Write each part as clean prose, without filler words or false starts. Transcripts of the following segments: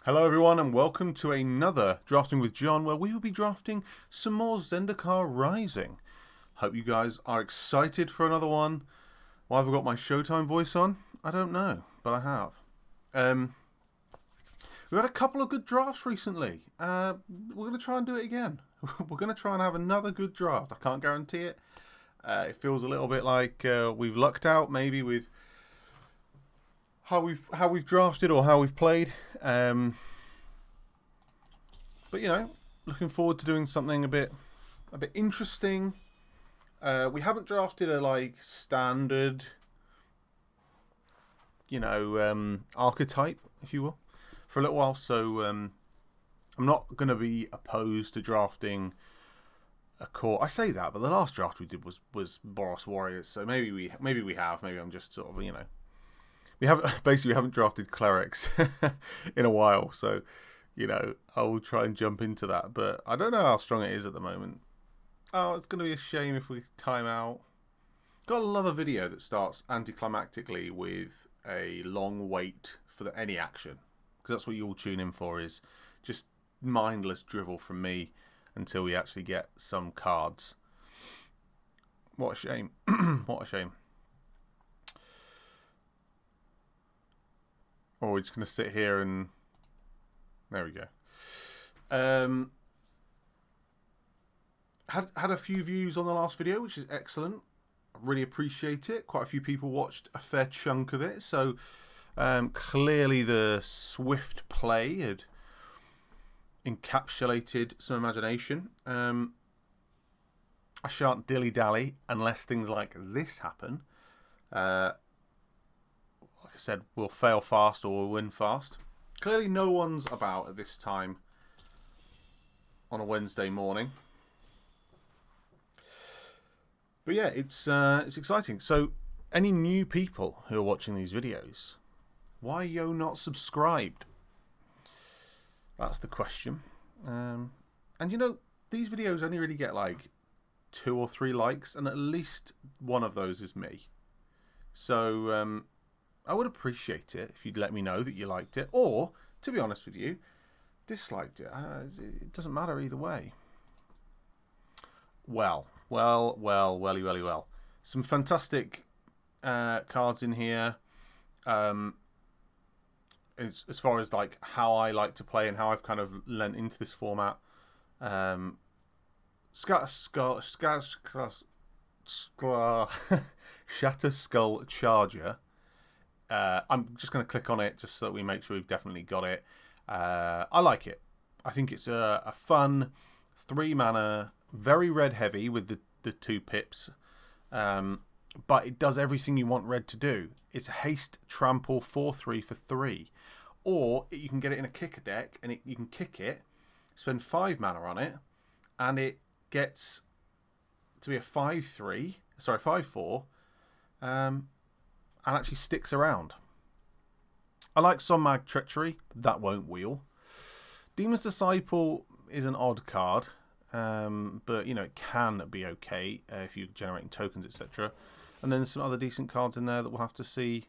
Hello everyone and welcome to another Drafting with John where we will be drafting some more Zendikar Rising. Hope you guys are excited for another one. Why have I got my Showtime voice on? I don't know, but I have. We've had a couple of good drafts recently. We're going to try and do it again. We're going to try and have another good draft. I can't guarantee it. It feels a little bit like we've lucked out maybe with how we've drafted or how we've played. But you know, looking forward to doing something a bit interesting. We haven't drafted a standard, archetype, if you will, for a little while. So I'm not going to be opposed to drafting a core. I say that, but the last draft we did was Boros Warriors. So maybe we have. Maybe I'm just sort of we haven't drafted clerics in a while. So I will try and jump into that, but I don't know how strong it is at the moment. Oh, it's going to be a shame if we time out. Gotta love a video that starts anticlimactically with a long wait for any action, because that's what you all tune in for, is just mindless drivel from me until we actually get some cards. What a shame. What a shame. Or we're just going to sit here and... There we go. Had a few views on the last video, which is excellent. I really appreciate it. Quite a few people watched a fair chunk of it. So clearly the swift play had encapsulated some imagination. I shan't dilly-dally unless things like this happen. Like I said, we'll fail fast or we'll win fast. Clearly no one's about at this time on a Wednesday morning. But yeah, it's exciting. So any new people who are watching these videos, why are you not subscribed? That's the question. And these videos only really get like 2 or 3 likes, and at least one of those is me. So I would appreciate it if you'd let me know that you liked it, or, to be honest with you, disliked it. It doesn't matter either way. Well. Some fantastic cards in here. As far as like how I like to play and how I've kind of lent into this format. Shatter Skull Charger. I'm just going to click on it just so that we make sure we've definitely got it. I like it. I think it's a fun 3-mana, very red heavy with the 2 pips. But it does everything you want red to do. It's a haste trample 4/3 for 3. Or you can get it in a kicker deck and you can kick it, spend 5 mana on it, and it gets to be a 5/4, and actually sticks around. I like Sommag Treachery. That won't wheel. Demon's Disciple is an odd card, but it can be okay if you're generating tokens, etc. And then there's some other decent cards in there that we'll have to see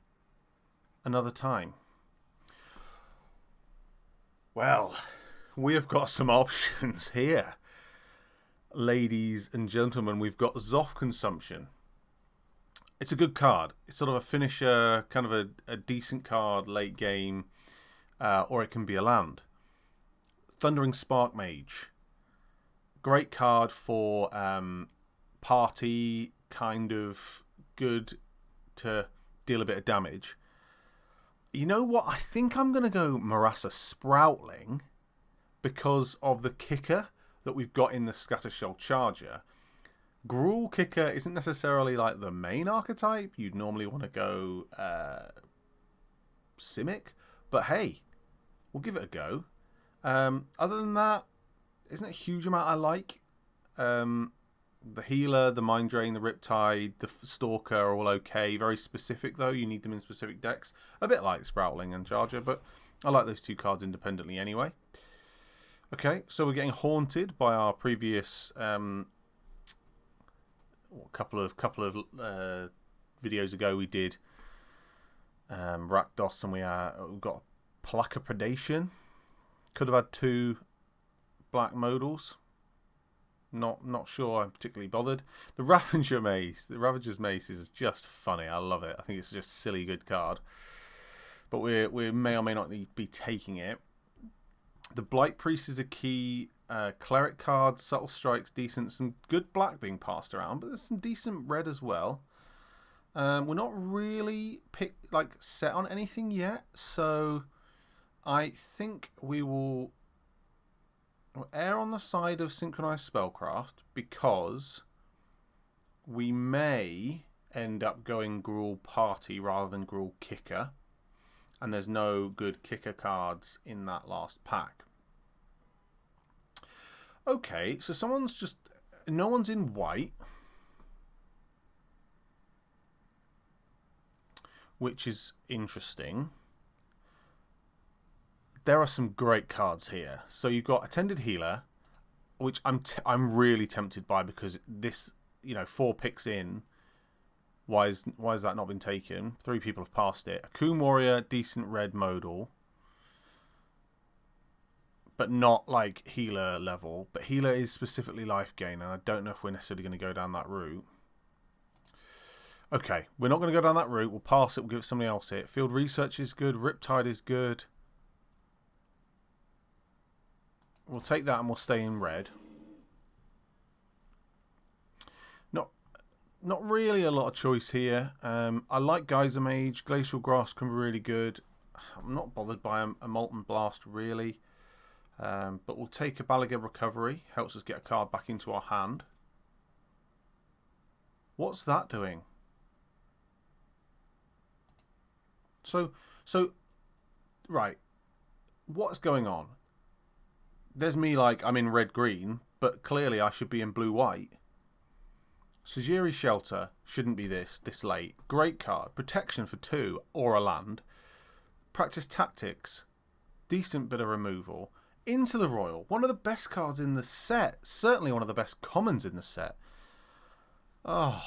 another time. Well, we have got some options here. Ladies and gentlemen, we've got Zoff Consumption. It's a good card. It's sort of a finisher, kind of a decent card late game, or it can be a land. Thundering Spark Mage. Great card for party, kind of good to deal a bit of damage. You know what? I think I'm going to go Marasa Sproutling because of the kicker that we've got in the Scattershell Charger. Gruul Kicker isn't necessarily like the main archetype. You'd normally want to go Simic, but hey, we'll give it a go. Other than that, isn't it a huge amount I like? The Healer, the Mind Drain, the Riptide, the Stalker are all okay. Very specific though, you need them in specific decks. A bit like Sproutling and Charger, but I like those 2 cards independently anyway. Okay, so we're getting haunted by our previous couple of videos ago. We did Rakdos, and we've got Placa Predation. Could have had 2 black modals. Not sure I'm particularly bothered. The Ravager's Mace is just funny. I love it. I think it's just a silly good card. But we may or may not be taking it. The Blight Priest is a key cleric card. Subtle Strike's decent. Some good black being passed around, but there's some decent red as well. We're not really set on anything yet, so I think we'll err on the side of Synchronized Spellcraft because we may end up going Gruul Party rather than Gruul Kicker, and there's no good Kicker cards in that last pack. Okay, so no one's in white, which is interesting. There are some great cards here. So you've got Attended Healer, which I'm really tempted by because this, 4 picks in. Why has that not been taken? 3 people have passed it. Akun Warrior, decent red modal, but not like healer level. But healer is specifically life gain, and I don't know if we're necessarily going to go down that route. Okay, we're not going to go down that route. We'll pass it. We'll give it somebody else it. Field Research is good. Riptide is good. We'll take that and we'll stay in red. Not really a lot of choice here. I like Geyser Mage. Glacial Grass can be really good. I'm not bothered by a Molten Blast really. But we'll take a Balagab Recovery. Helps us get a card back into our hand. What's that doing? So right. What's going on? There's me I'm in red-green, but clearly I should be in blue-white. Sajiri Shelter shouldn't be this late. Great card. Protection for 2 or a land. Practice Tactics. Decent bit of removal. Into the Royal. One of the best cards in the set. Certainly one of the best commons in the set. Oh.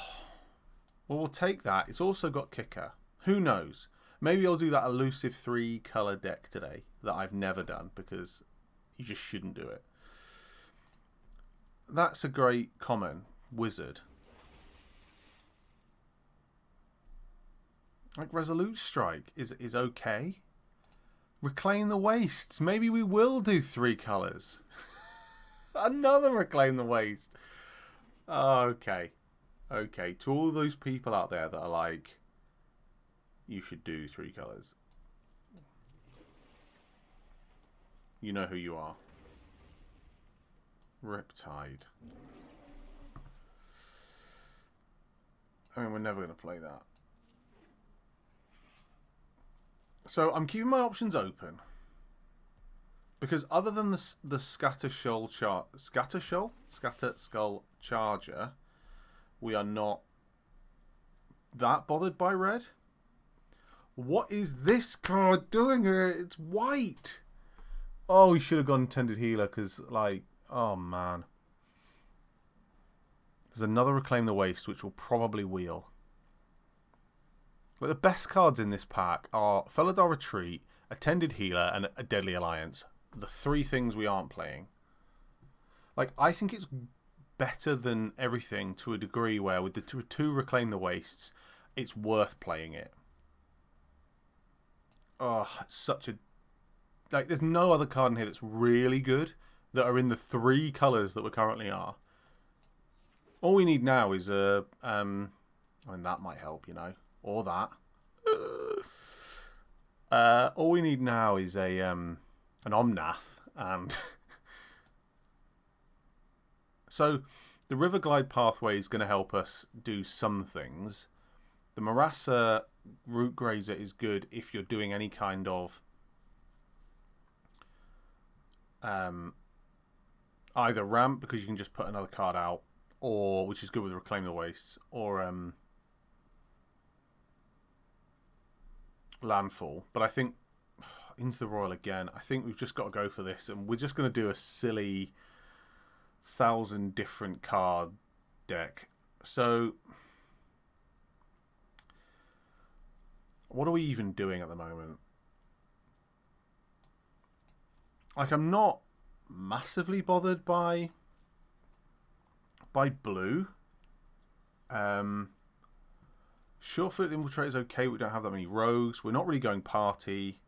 Well, we'll take that. It's also got Kicker. Who knows? Maybe I'll do that elusive 3-colour deck today that I've never done because you just shouldn't do it. That's a great common. Wizard. Resolute Strike is okay. Reclaim the Wastes. Maybe we will do 3 colours. Another Reclaim the Waste. Okay. Okay. To all those people out there that are you should do 3 colours. You know who you are. Riptide. I mean, we're never going to play that. So I'm keeping my options open. Because other than the Scatter Skull Charger, we are not that bothered by red. What is this card doing here? It's white. Oh, we should have gone Intended Healer because, oh man. There's another Reclaim the Waste, which will probably wheel. But the best cards in this pack are Felidar Retreat, Attended Healer, and a Deadly Alliance. The 3 things we aren't playing. I think it's better than everything to a degree where with the 2 Reclaim the Wastes, it's worth playing it. Oh, such a... there's no other card in here that's really good that are in the 3 colours that we currently are. All we need now is a... I mean, that might help, Or that. All we need now is an Omnath. And... So, the River Glide pathway is going to help us do some things. The Marasa Root Grazer is good if you're doing any kind of... either ramp, because you can just put another card out, or which is good with Reclaim the Wastes, or landfall. But I think Into the Royal again, I think we've just got to go for this, and we're just going to do a silly 1,000 different card deck. So what are we even doing at the moment? Like, I'm not massively bothered by blue. Sure-footed infiltrator is okay. We don't have that many rogues. We're not really going party.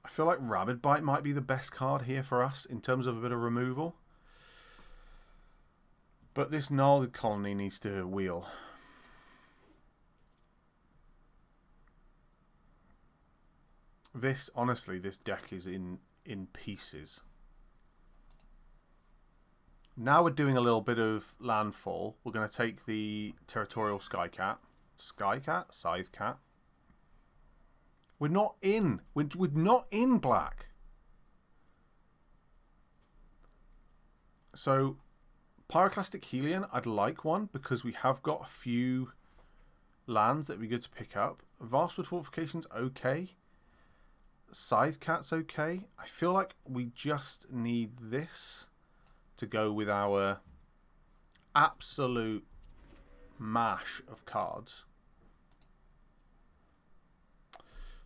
I feel like Rabid Bite might be the best card here for us in terms of a bit of removal. But this Gnarled Colony needs to wheel. This, honestly, this deck is in pieces. Now we're doing a little bit of landfall. We're going to take the Territorial Skycat. Skycat? Scythe Cat. We're not in. We're not in black. So, Pyroclastic Helion, I'd like one because we have got a few lands that would be good to pick up. Vastwood Fortification's okay. Scythe Cat's okay. I feel like we just need this to go with our absolute mash of cards.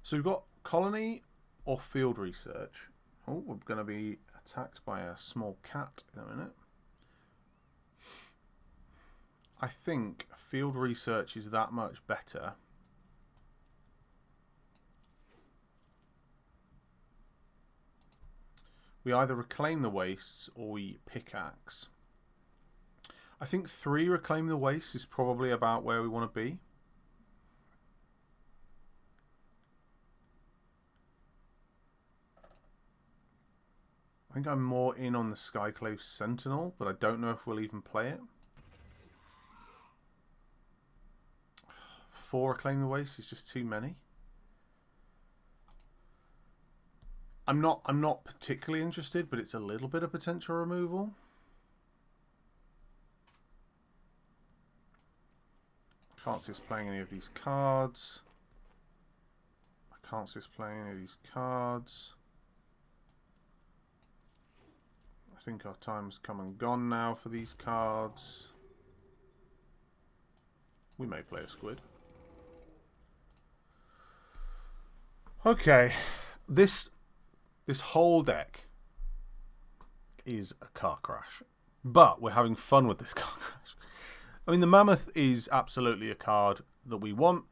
So we've got Colony or Field Research. Oh, we're going to be attacked by a small cat in a minute. I think Field Research is that much better. We either Reclaim the Wastes or we Pickaxe. I think 3 Reclaim the Wastes is probably about where we want to be. I think I'm more in on the Skyclave Sentinel, but I don't know if we'll even play it. 4 Reclaim the Wastes is just too many. I'm not particularly interested, but it's a little bit of potential removal. Can't see us playing any of these cards. I can't see us playing any of these cards. I think our time's come and gone now for these cards. We may play a squid. Okay, this whole deck is a car crash, but we're having fun with this car crash. I mean, the Mammoth is absolutely a card that we want.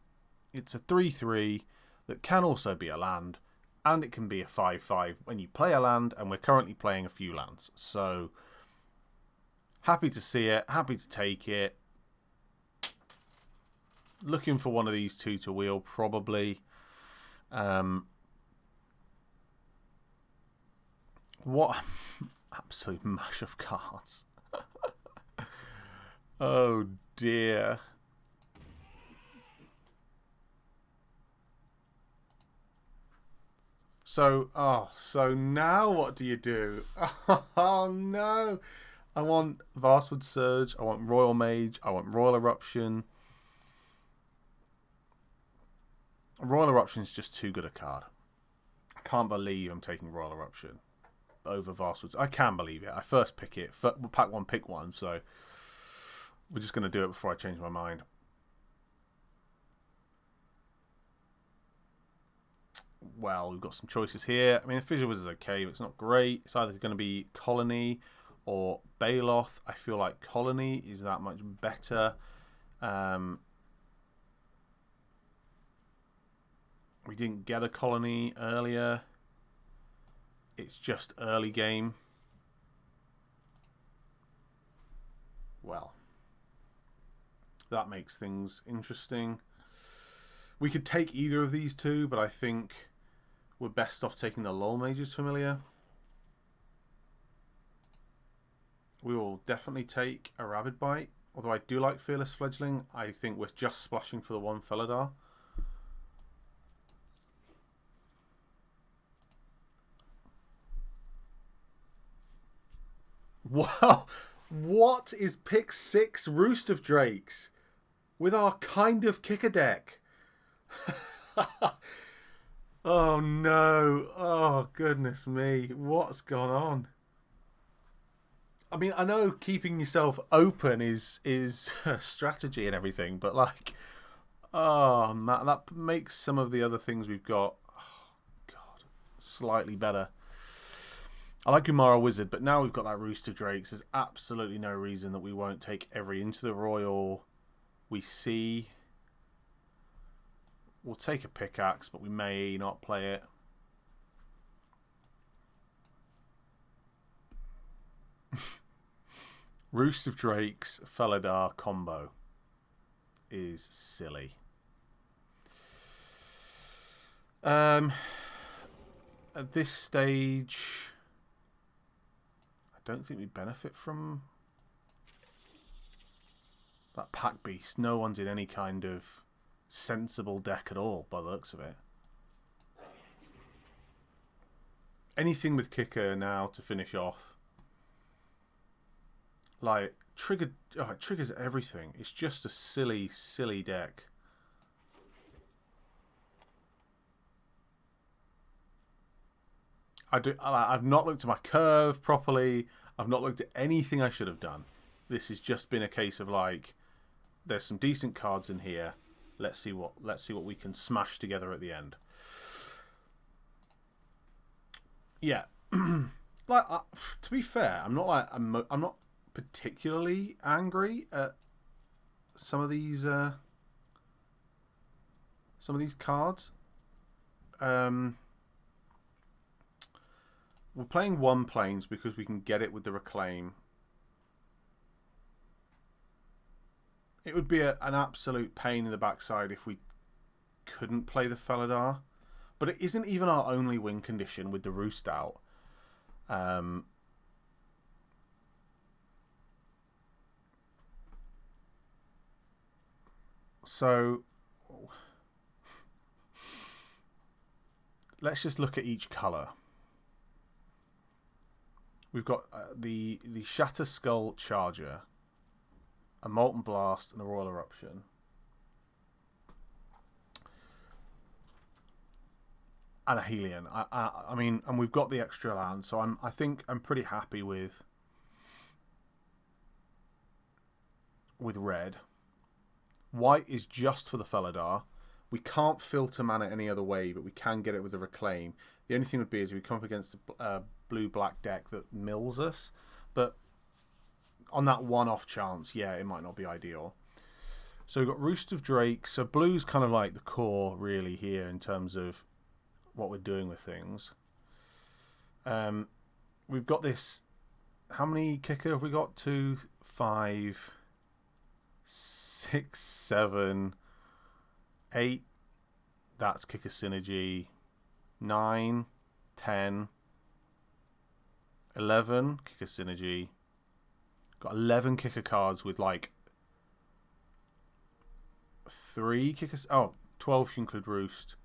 It's a 3/3 that can also be a land, and it can be a 5/5 when you play a land, and we're currently playing a few lands. So, happy to see it, happy to take it. Looking for one of these two to wheel, probably. What absolute mash of cards. Oh dear. So now what do you do? Oh no. I want Vastwood Surge, I want Royal Mage, I want Royal Eruption. Royal Eruption is just too good a card. I can't believe I'm taking Royal Eruption over Vastwoods. I can believe it. I first pick it. Pack one, pick one. So we're just going to do it before I change my mind. Well, we've got some choices here. I mean, Fissure Wizard is okay, but it's not great. It's either going to be Colony or Baloth. I feel like Colony is that much better. We didn't get a Colony earlier. It's just early game. Well, that makes things interesting. We could take either of these two, but I think we're best off taking the Lol Mage's Familiar. We will definitely take a Rabid Bite. Although I do like Fearless Fledgling, I think we're just splashing for the one Felidar. Wow, what is pick 6 Roost of Drakes with our kind of kicker deck? Oh no, oh goodness me, what's gone on? I mean, I know keeping yourself open is strategy and everything, but like, oh man, that makes some of the other things we've got. Oh God, slightly better. I like Umara Wizard, but now we've got that Roost of Drakes, there's absolutely no reason that we won't take every Into the Royal we see. We'll take a Pickaxe, but we may not play it. Roost of Drakes, Felidar combo is silly. At this stage, I don't think we benefit from that Pack Beast. No one's in any kind of sensible deck at all, by the looks of it. Anything with Kicker now to finish off. Like, it triggers everything. It's just a silly, silly deck. I've not looked at my curve properly. I've not looked at anything I should have done. This has just been a case of like, there's some decent cards in here. Let's see what we can smash together at the end. Yeah, like to be fair, I'm not particularly angry at some of these cards. We're playing one planes because we can get it with the Reclaim. It would be an absolute pain in the backside if we couldn't play the Felidar. But it isn't even our only win condition with the Roost out. So let's just look at each colour. We've got the Shatter Skull Charger, a Molten Blast, and a Royal Eruption. And a Helion. I mean, and we've got the extra land, so I think I'm pretty happy with red. White is just for the Felidar. We can't filter mana any other way, but we can get it with the Reclaim. The only thing would be is we come up against a blue-black deck that mills us, but on that one-off chance, yeah, it might not be ideal. So we've got Roost of Drake. So blue's kind of like the core, really, here in terms of what we're doing with things. We've got this. How many Kicker have we got? 2, 5, 6, 7, 8. That's Kicker Synergy. 9, 10, 11 Kicker Synergy. Got 11 Kicker cards with like 3 Kickers. 12 if you include Roost.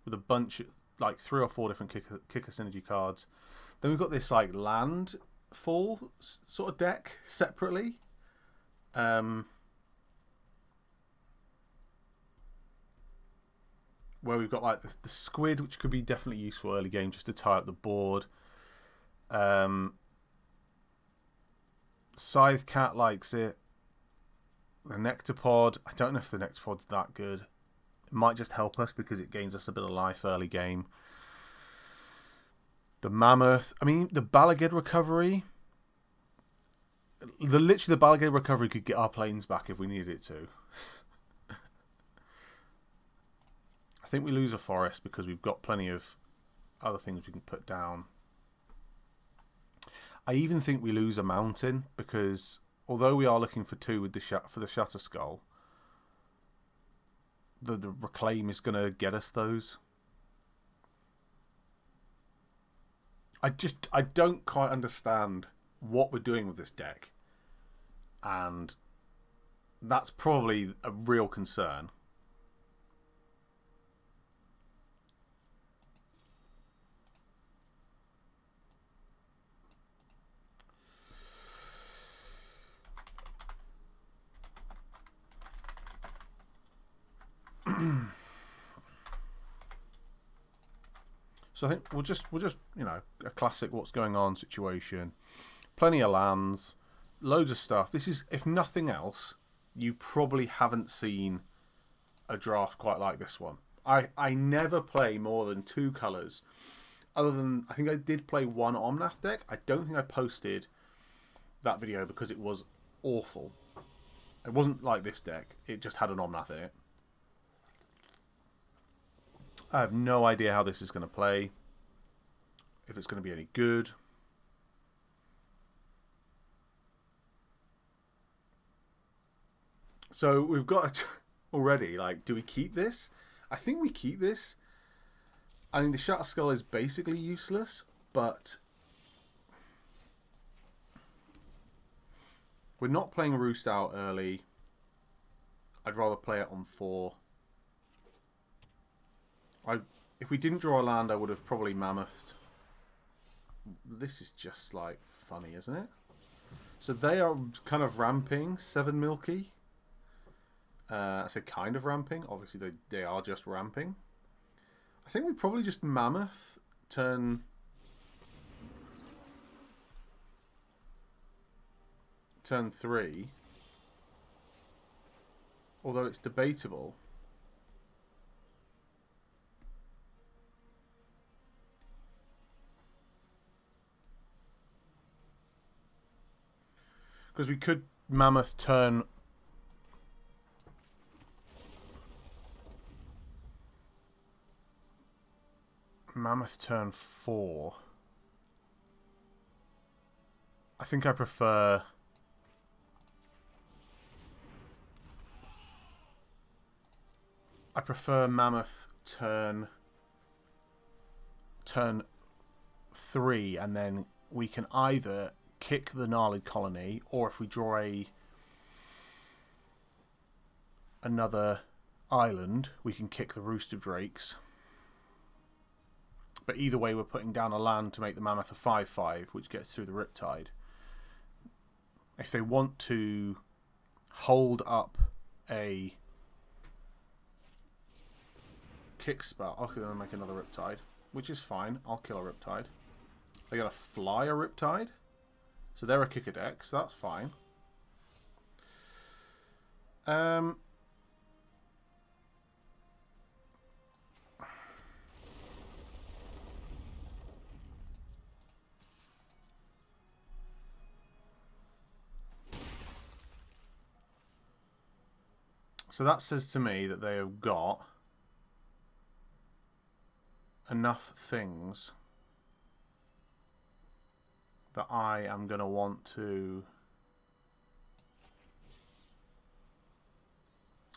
With a bunch, like 3 or 4 different Kicker Synergy cards. Then we've got this like landfall sort of deck separately. Where we've got like the Squid, which could be definitely useful early game just to tie up the board. Scythe Cat likes it. The Nectopod, I don't know if the Nectopod's that good. It might just help us because it gains us a bit of life early game. The Mammoth, I mean, the Balaged Recovery. Literally, the Balaged Recovery could get our planes back if we needed it to. I think we lose a forest because we've got plenty of other things we can put down. I even think we lose a mountain because although we are looking for 2 with for the Shatter Skull, the Reclaim is going to get us those. I don't quite understand what we're doing with this deck, and that's probably a real concern. So I think we'll just a classic what's going on situation. Plenty of lands, loads of stuff. This is, if nothing else, you probably haven't seen a draft quite like this one. I never play more than 2 colours other than, I think I did play one Omnath deck. I don't think I posted that video because it was awful. It wasn't like this deck. It just had an Omnath in it. I have no idea how this is going to play. If it's going to be any good. So we've got already, like, do we keep this? I think we keep this. I mean, the Shatter Skull is basically useless, but we're not playing Roost out early. I'd rather play it on 4. If we didn't draw a land, I would have probably Mammothed. This is just, like, funny, isn't it? So they are kind of ramping 7 Milky. I said kind of ramping. Obviously, they are just ramping. I think we probably just Mammoth turn 3. Although it's debatable. Because we could Mammoth turn... Mammoth turn 4. I think I prefer... Mammoth turn 3, and then we can either kick the Gnarled Colony, or if we draw another island, we can kick the Roost of Drakes. But either way, we're putting down a land to make the Mammoth a 5/5, which gets through the Riptide. If they want to hold up a kick spell, okay, then I'll make another Riptide, which is fine. I'll kill a Riptide. They're going to fly a Riptide, so they're a kicker deck, so that's fine. So that says to me that they have got enough things that I am going to want to...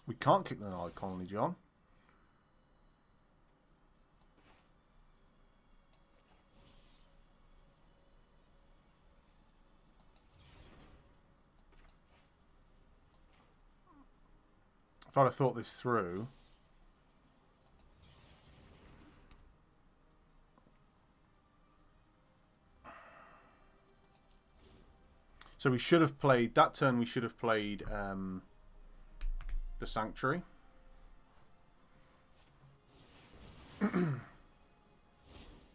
We can't kick the Gnarled Colony, John. If I'd have thought this through... So we should have played... That turn we should have played the Sanctuary.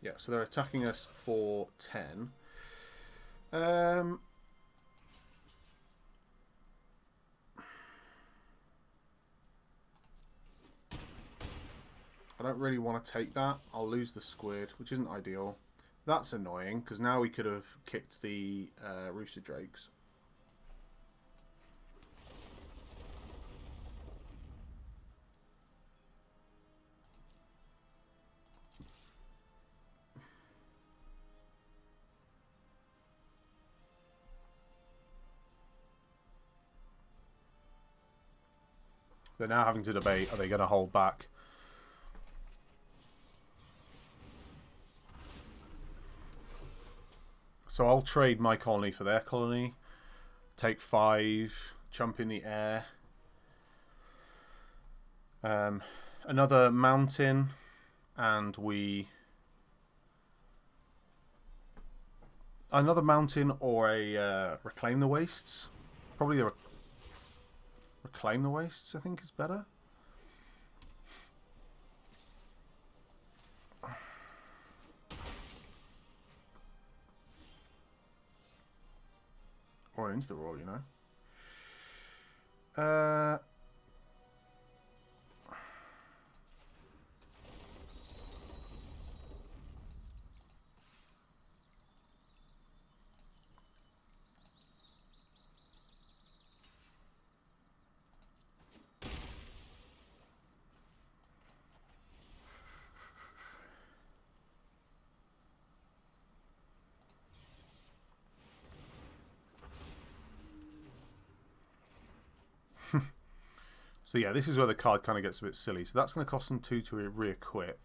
Yeah, so they're attacking us for 10. I don't really want to take that. I'll lose the squid, which isn't ideal. That's annoying, because now we could have kicked the Rooster Drakes. They're now having to debate, are they going to hold back? So I'll trade my colony for their colony. Take 5, jump in the air. Another mountain, and we... Another mountain or a Reclaim the Wastes. Probably the Reclaim the Wastes, I think, is better. Or into the roll, you know. So yeah, this is where the card kind of gets a bit silly. So that's going to cost them 2 to re-equip.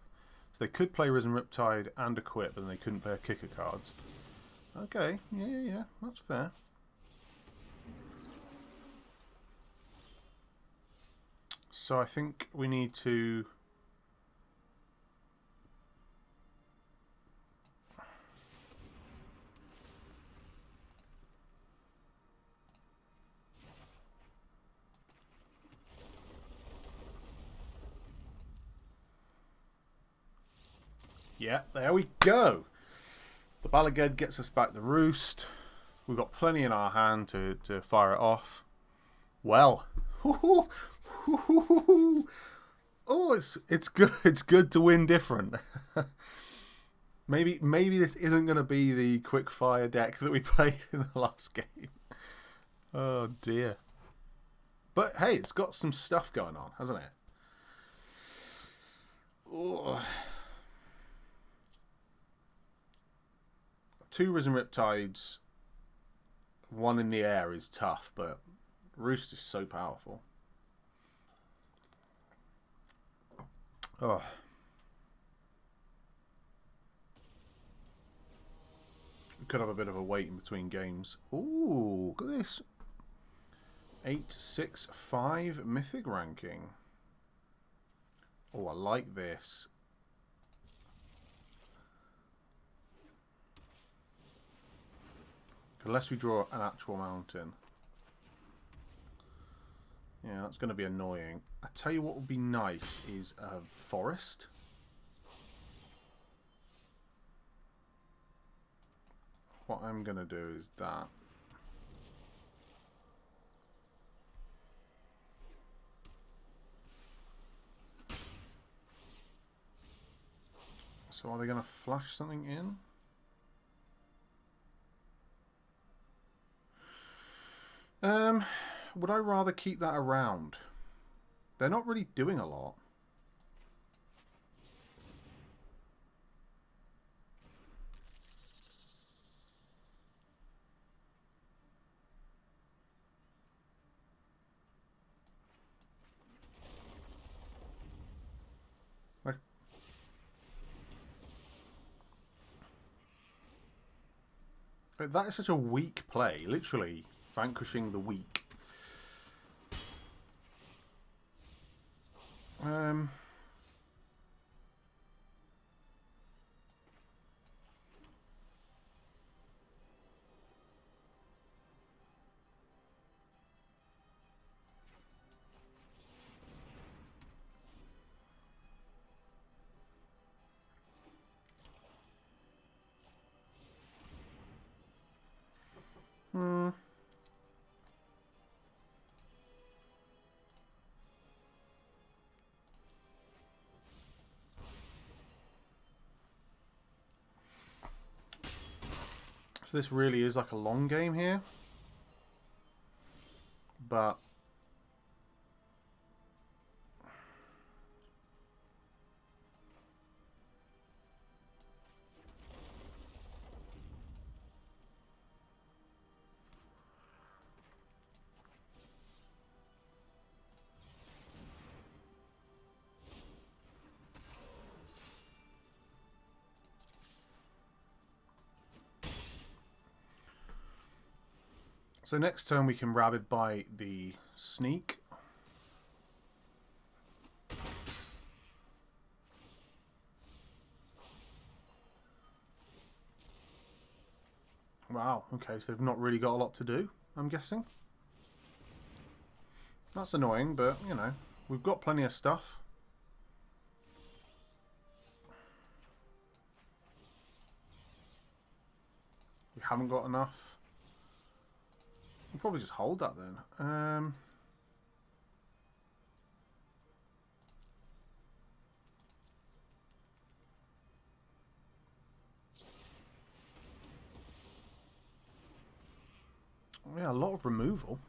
So they could play Risen Riptide and equip, but then they couldn't play a kicker cards. Okay, yeah, that's fair. So I think we need to... Yeah, there we go. The Balaged gets us back the roost. We've got plenty in our hand to fire it off. Well, oh, it's good. It's good to win different. maybe this isn't going to be the quick fire deck that we played in the last game. Oh dear. But hey, it's got some stuff going on, hasn't it? Oh. 2 Risen Riptides, 1 in the air is tough, but Roost is so powerful. Oh. We could have a bit of a wait in between games. Ooh, look at this. 865 Mythic ranking. Oh, I like this. Unless we draw an actual mountain. Yeah, that's going to be annoying. I tell you what would be nice is a forest. What I'm going to do is that. So are they going to flash something in? Would I rather keep that around? They're not really doing a lot. Like, that is such a weak play. Literally vanquishing the weak. So this really is like a long game here. But so next turn we can Rabid by the Sneak. Wow, okay, so they've not really got a lot to do, I'm guessing. That's annoying, but, you know, we've got plenty of stuff. We haven't got enough. We'll probably just hold that then. Yeah, a lot of removal.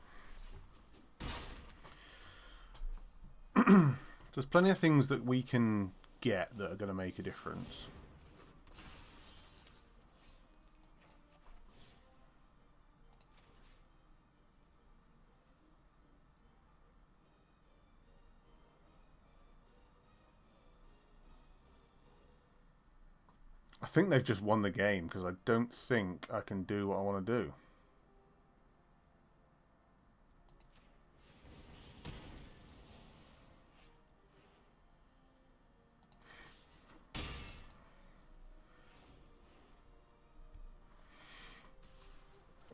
There's plenty of things that we can get that are going to make a difference. I think they've just won the game because I don't think I can do what I want to do.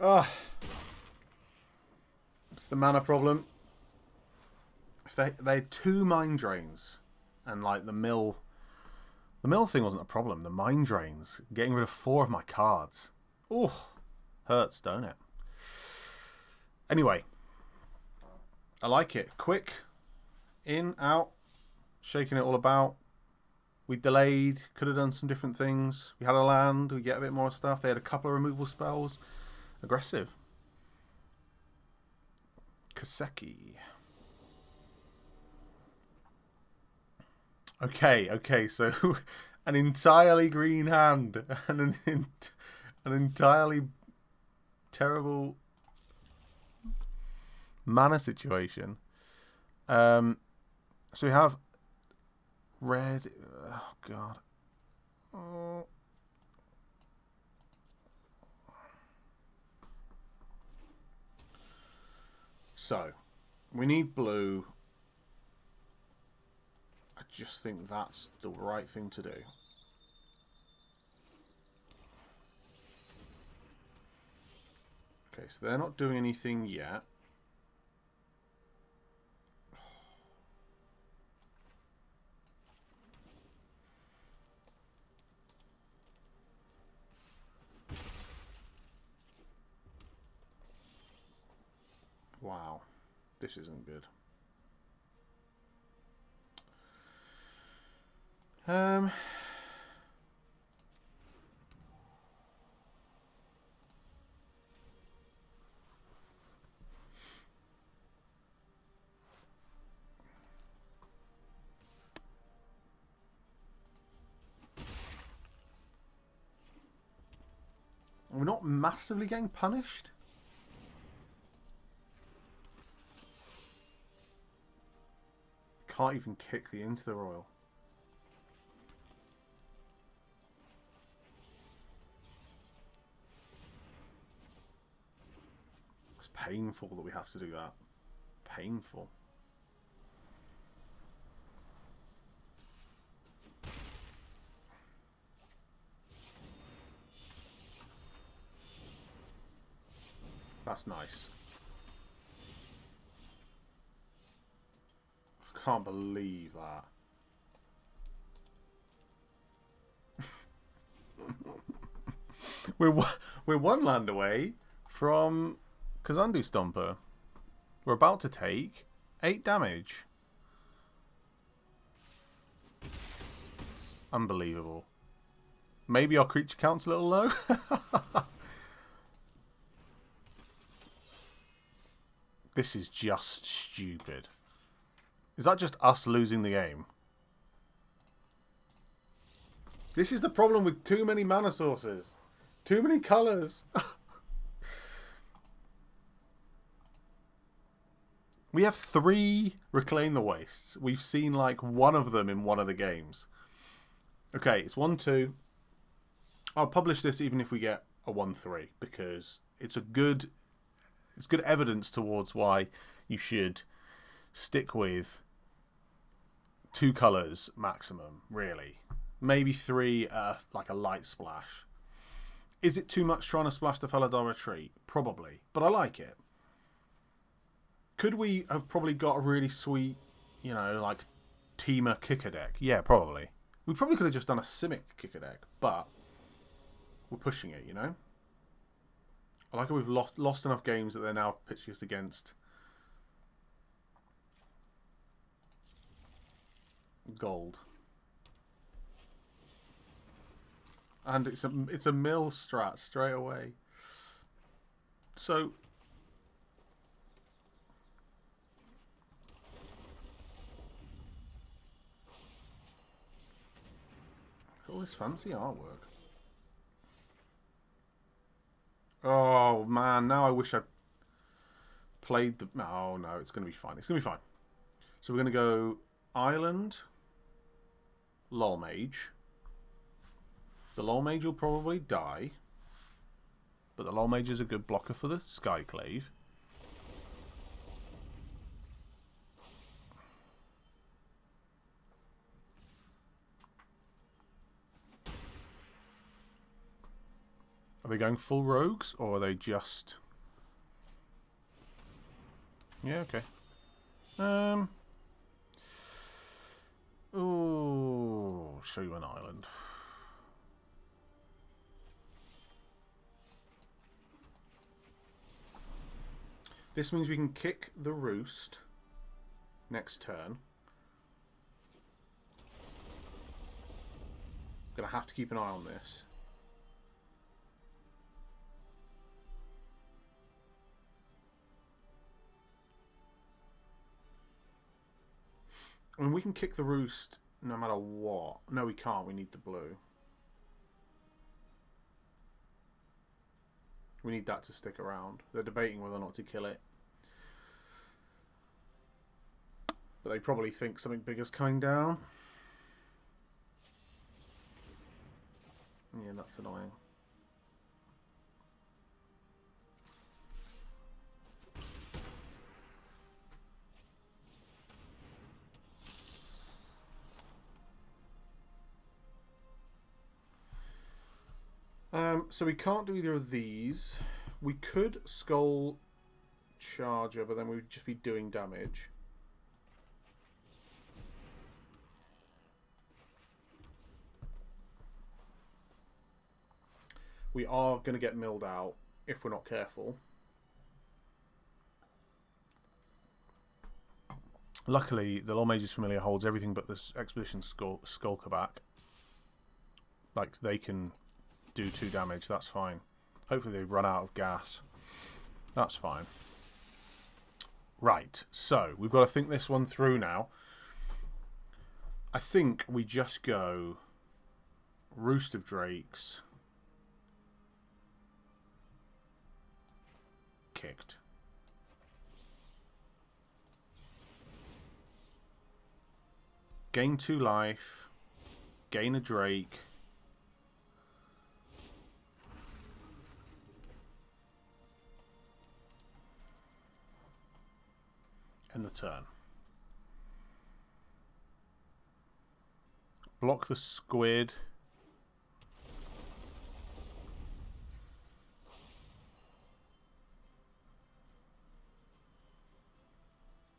Ah, it's the mana problem. If they had 2 mind drains, and like the mill thing wasn't a problem. The mind drains, getting rid of 4 of my cards. Oh, hurts, don't it? Anyway, I like it. Quick, in, out, shaking it all about. We delayed, could have done some different things. We had a land, we get a bit more stuff. They had a couple of removal spells. Aggressive. Kaseki. Okay, so an entirely green hand and an entirely terrible mana situation. So we have red. Oh god. Oh. So we need blue. I just think that's the right thing to do. Okay, so they're not doing anything yet. Wow, this isn't good. We're not massively getting punished. Can't even kick the into the royal. It's painful that we have to do that. Painful. That's nice. I can't believe that. we're one land away from Kazandu Stomper. We're about to take 8 damage. Unbelievable. Maybe our creature count's a little low. This is just stupid. Is that just us losing the game? This is the problem with too many mana sources. Too many colours. We have 3 Reclaim the Wastes. We've seen like one of them in one of the games. Okay, it's 1-2. I'll publish this even if we get a 1-3 because it's good evidence towards why you should stick with 2 colours maximum, really. Maybe 3, like a light splash. Is it too much trying to splash the Faladar Retreat? Probably, but I like it. Could we have probably got a really sweet, like Teamer kicker deck? Yeah, probably. We probably could have just done a Simic kicker deck, but we're pushing it, I like how we've lost enough games that they're now pitching us against gold. And it's a mill strat straight away. So all this fancy artwork. Oh man, now I wish I'd played the... Oh no, it's going to be fine. It's going to be fine. So we're going to go Island, Lol Mage. The Lol Mage will probably die. But the Lol Mage is a good blocker for the Skyclave. Are they going full rogues, or are they just... Yeah, okay. Oh, show you an island. This means we can kick the roost next turn. Gonna have to keep an eye on this. I mean, we can kick the roost no matter what. No, we can't. We need the blue. We need that to stick around. They're debating whether or not to kill it. But they probably think something bigger's coming down. Yeah, that's annoying. So we can't do either of these. We could Skull Charger, but then we would just be doing damage. We are going to get milled out if we're not careful. Luckily, the Lol Mage's Familiar holds everything but this Expedition Skulker back. Like, they can do 2 damage, that's fine. Hopefully they've run out of gas. That's fine. Right, so we've got to think this one through now. I think we just go Roost of Drakes. Kicked. Gain 2 life. Gain a Drake. End the turn. Block the squid.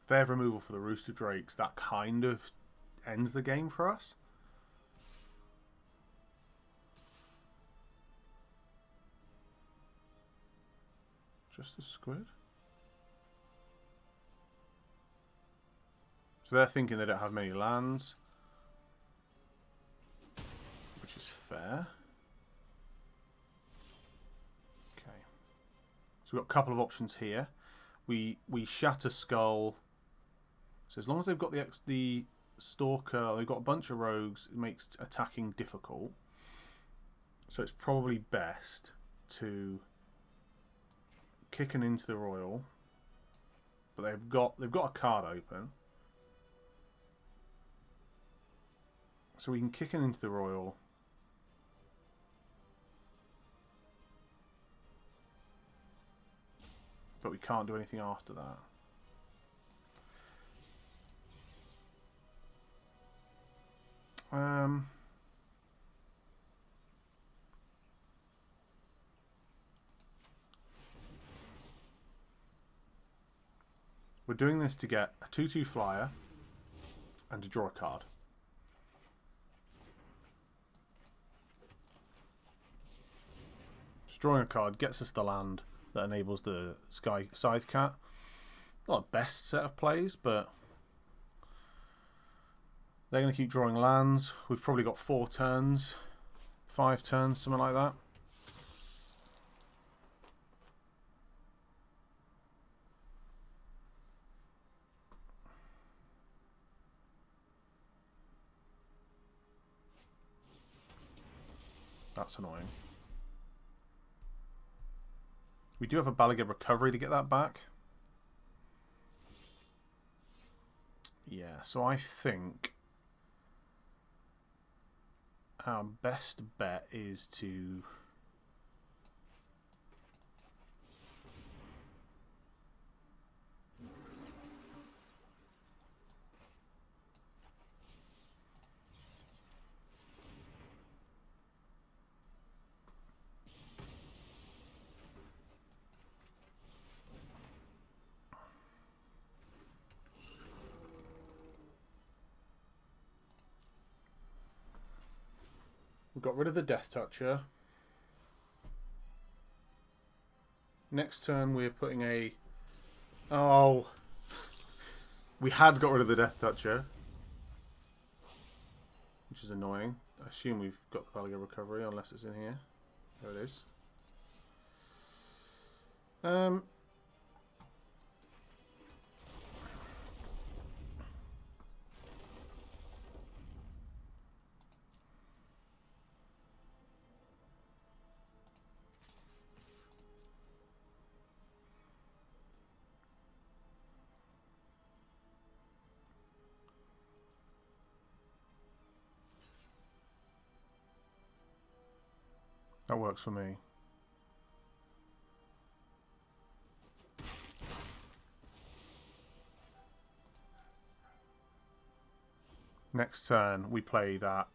If they have removal for the Rooster Drakes, that kind of ends the game for us. Just the squid? So they're thinking they don't have many lands, which is fair. Okay. So we've got a couple of options here. We shatter Skull. So as long as they've got the Stalker, they've got a bunch of rogues, it makes attacking difficult. So it's probably best to kick an Into the Royal. But they've got a card open. So we can kick an Into the Royal. But we can't do anything after that. We're doing this to get a 2/2 flyer and to draw a card. Just drawing a card gets us the land that enables the Sky Scythe Cat. Not the best set of plays, but they're going to keep drawing lands. We've probably got 4 turns, 5 turns, something like that. That's annoying. We do have a Balagib Recovery to get that back. Yeah, so I think our best bet is to... We got rid of the Death Toucher. Next turn we're putting a... Oh! We had got rid of the Death Toucher. Which is annoying. I assume we've got Qualia Recovery, unless it's in here. There it is. That works for me. Next turn, we play that.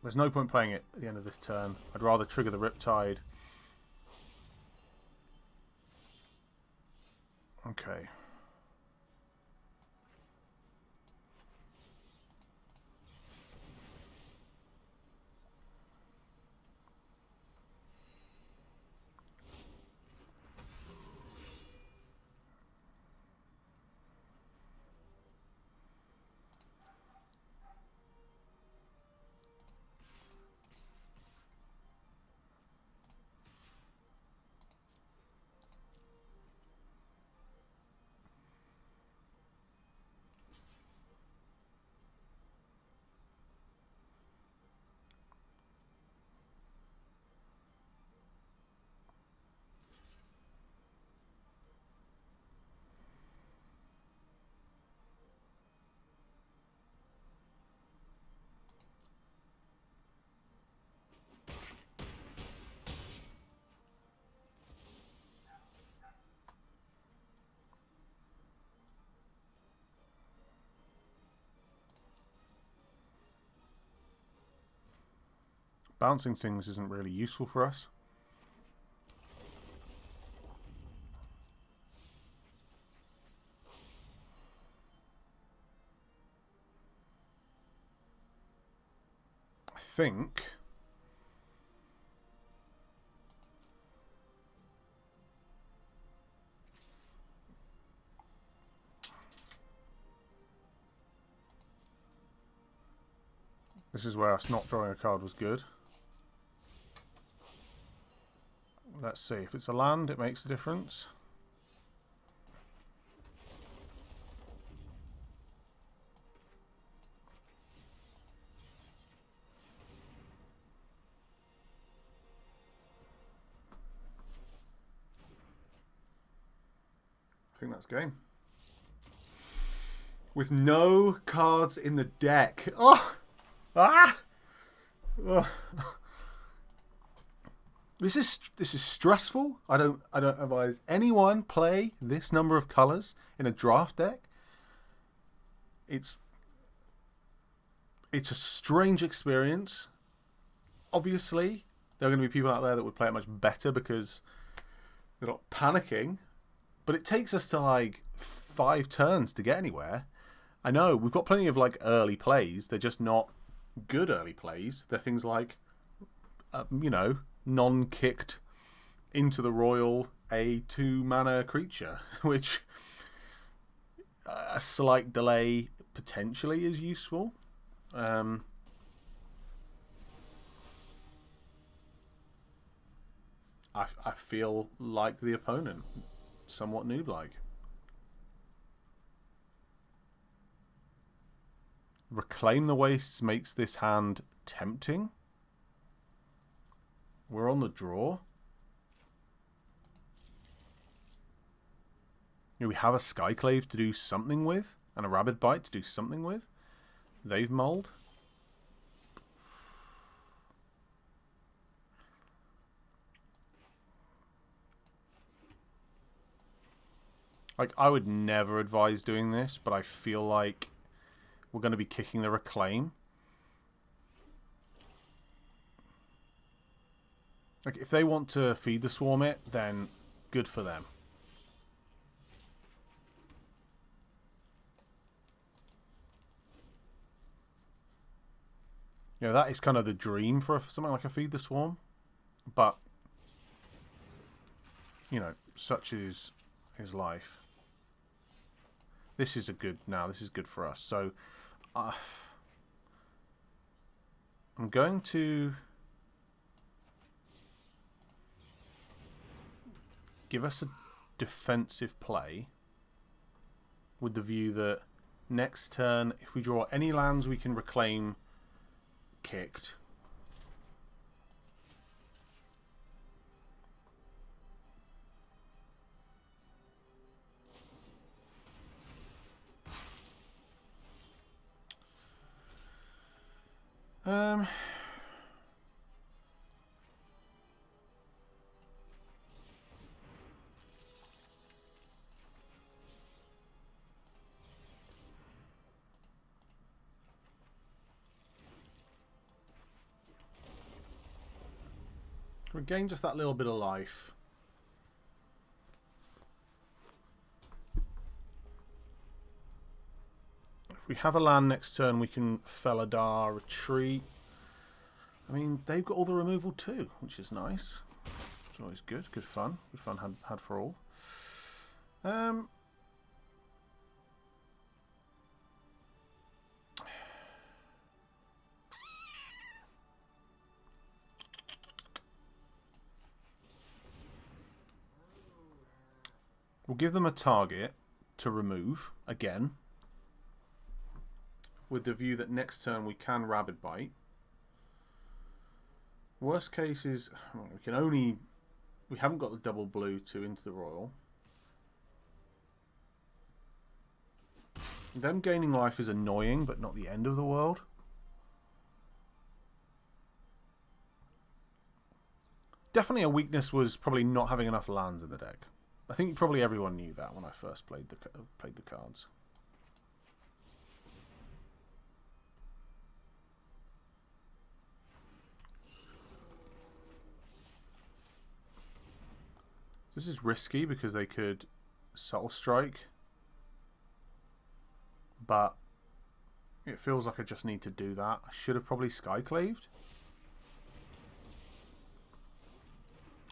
There's no point playing it at the end of this turn. I'd rather trigger the Riptide. Okay. Bouncing things isn't really useful for us. I think... This is where us not drawing a card was good. Let's see, if it's a land, it makes a difference. I think that's game. With no cards in the deck. Oh! Ah! Oh. This is stressful. I don't advise anyone play this number of colours in a draft deck. It's a strange experience. Obviously, there are going to be people out there that would play it much better because they're not panicking. But it takes us to like 5 turns to get anywhere. I know we've got plenty of like early plays. They're just not good early plays. They're things like, you know, non-kicked into the Royal a 2-mana creature, which a slight delay potentially is useful. I feel like the opponent, somewhat noob-like. Reclaim the Wastes makes this hand tempting. We're on the draw. You know, we have a Skyclave to do something with, and a Rabid Bite to do something with. They've mulled. Like, I would never advise doing this, but I feel like we're going to be kicking the Reclaim. Like, if they want to feed the Swarm it, then good for them. You know, that is kind of the dream for something like a Feed the Swarm. But, you know, such is life. This is a good... Now, this is good for us. So, I'm going to give us a defensive play with the view that next turn, if we draw any lands we can reclaim kicked, regain just that little bit of life. If we have a land next turn, we can Felidar, retreat. I mean, they've got all the removal too, which is nice. It's always good. Good fun. Good fun had for all. We'll give them a target to remove again, with the view that next turn we can Rabid Bite. Worst case is we haven't got the double blue to into the Royal. Them gaining life is annoying, but not the end of the world. Definitely a weakness was probably not having enough lands in the deck. I think probably everyone knew that when I first played the cards. This is risky because they could Subtle Strike, but it feels like I just need to do that. I should have probably Skyclaved.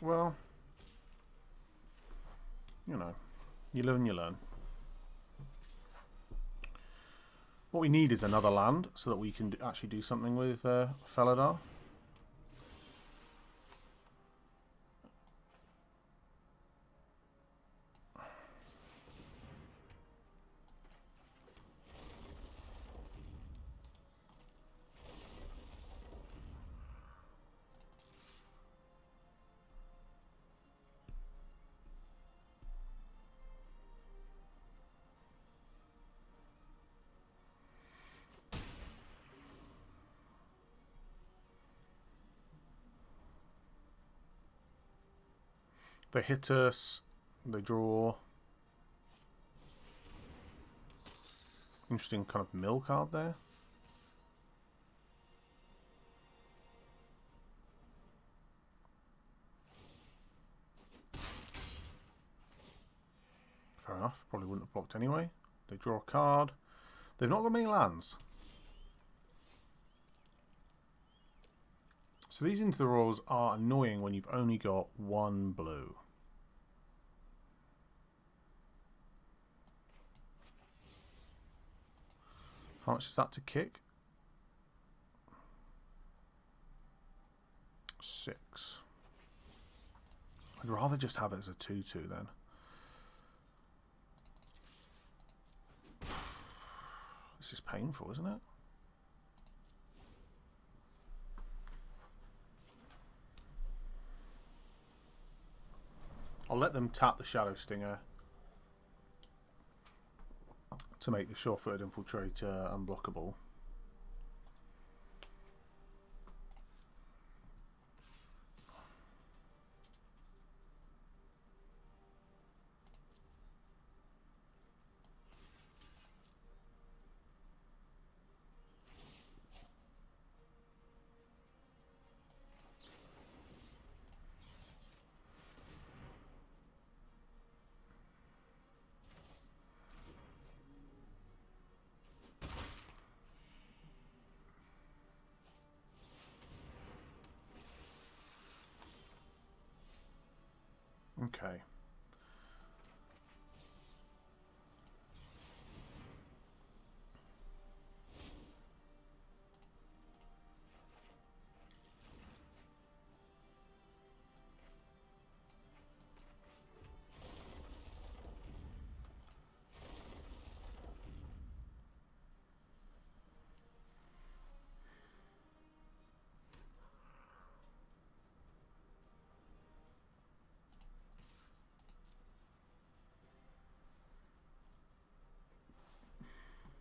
Well, you know, you live and you learn. What we need is another land so that we can actually do something with Felidar. They hit us, they draw. Interesting kind of mill card there. Fair enough, probably wouldn't have blocked anyway. They draw a card. They've not got many lands. So these into the rolls are annoying when you've only got one blue. How much is that to kick? 6. I'd rather just have it as a 2-2 then. This is painful, isn't it? I'll let them tap the Shadow Stinger to make the Sure-Footed Infiltrator unblockable. Okay.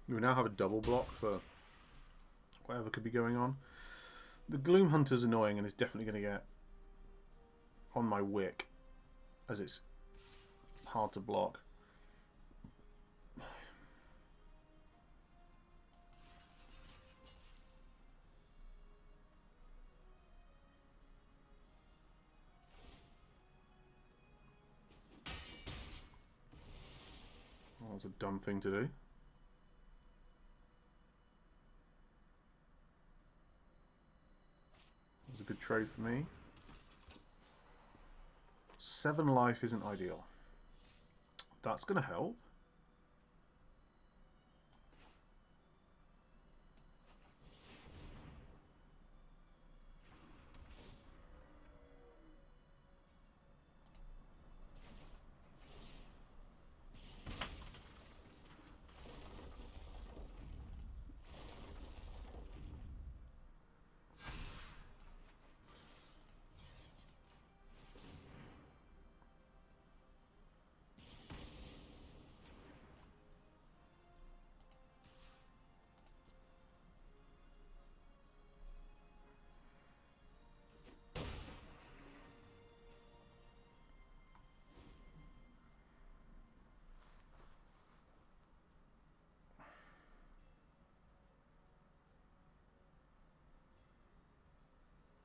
We now have a double block for whatever could be going on. The Gloom Hunter's annoying and is definitely going to get on my wick, as it's hard to block. Oh, that's a dumb thing to do. It was a good trade for me. 7 life isn't ideal. That's going to help.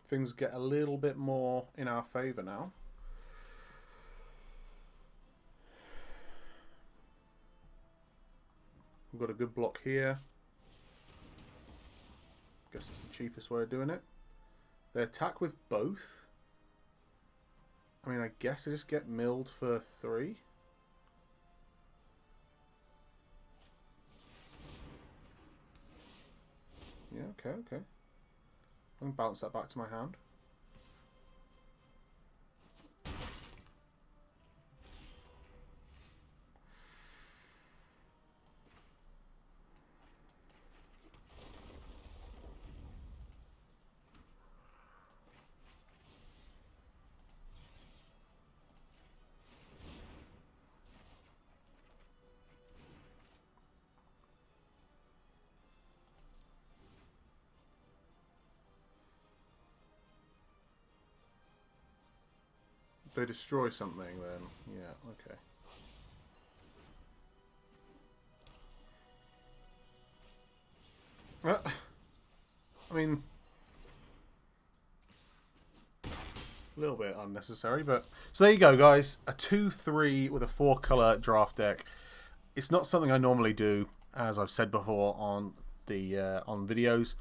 Things get a little bit more in our favour now. We've got a good block here. Guess it's the cheapest way of doing it. They attack with both. I mean, I guess I just get milled for 3. Yeah, okay. I can bounce that back to my hand. They destroy something then. Yeah, okay. I mean, a little bit unnecessary, but... So there you go, guys. A 2-3 with a 4-colour draft deck. It's not something I normally do, as I've said before on the on videos.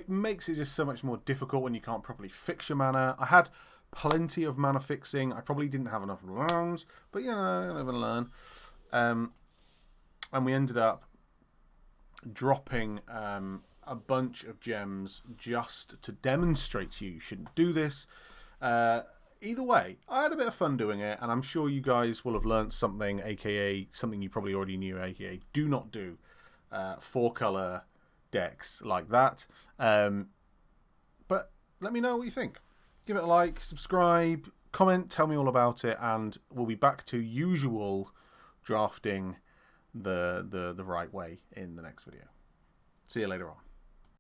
Makes it just so much more difficult when you can't properly fix your mana. I had plenty of mana fixing. I probably didn't have enough rounds, but you know, you live and learn. And we ended up dropping a bunch of gems just to demonstrate to you shouldn't do this. Either way, I had a bit of fun doing it, and I'm sure you guys will have learnt something, aka something you probably already knew, aka do not do 4-colour decks like that. But let me know what you think. Give it a like, subscribe, comment, tell me all about it, and we'll be back to usual drafting the right way in the next video. See you later on.